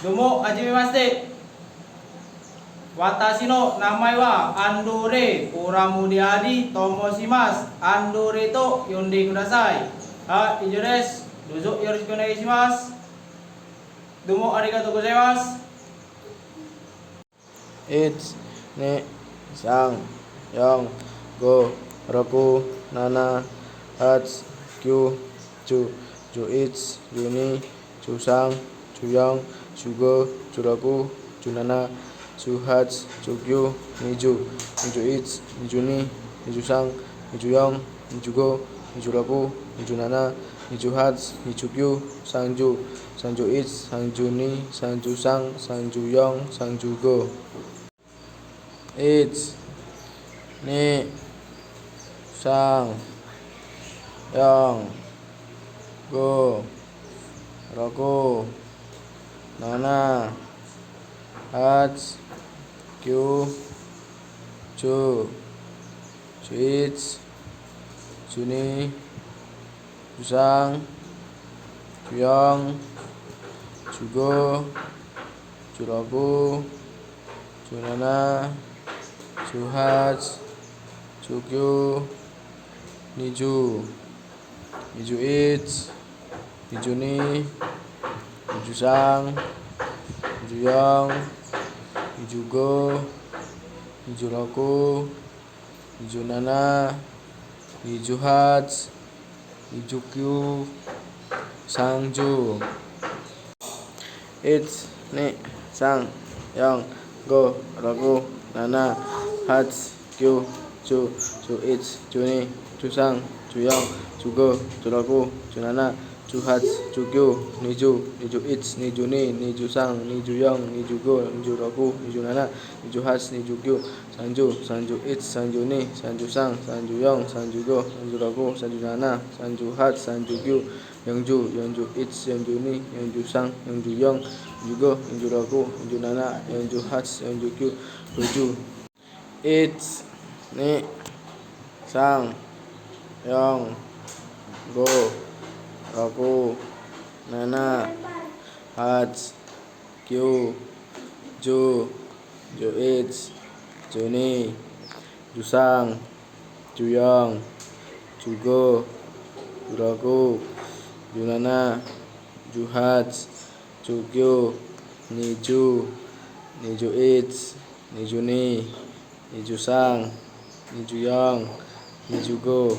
Domo hajimemashite. Watashi no namae wa Andore Uramudiadi Tomoshimasu. Andore to yonde kudasai. Ha, ijo desu. Dozo yoroshiku onegai shimasu. Domo arigatou gozaimasu. It's ne sang yang go roku nana hats kyu chu chu it's juni chu sang chu yang chu go chu roku chu nana chu hats chu kyu niju niju it's niju ni niju sang niju yang niju go niju roku niju nana niju hats niju kyu sangju sangju it's sangju ni sangju sang sangju yang sangju go. It's ni sang yang go roku nana hats kyu chu chu it's chu ni chu sang chu yang chu go chu roku chu nana chu hats chu kyu niju niju it's niju ni niju sang niju yang niju go niju roku niju nana niju hats niju kyu sangju. It's ni sang yang go roku nana hats kyu chu chu it's chu ni chu sang chu yang chu go chu roku chu nana chu hats chu kyu niju niju it's niju ni niju sang niju yang niju go niju roku niju nana niju hats niju kyu sangju sangju it's sangju ni sangju sang sangju yang sangju go sangju roku sangju nana sangju hats sangju kyu yangju yangju it's yangju ni yangju sang yangju yang yangju go yangju roku yangju nana yangju hats yangju kyu tuju. It's ni sang yang go roku nana hats kyu ju ju it's ju ni ju sang ju yang ju go ju roku ju nana ju hats ju kyu niju niju it's niju ni niju sang niju yang niju go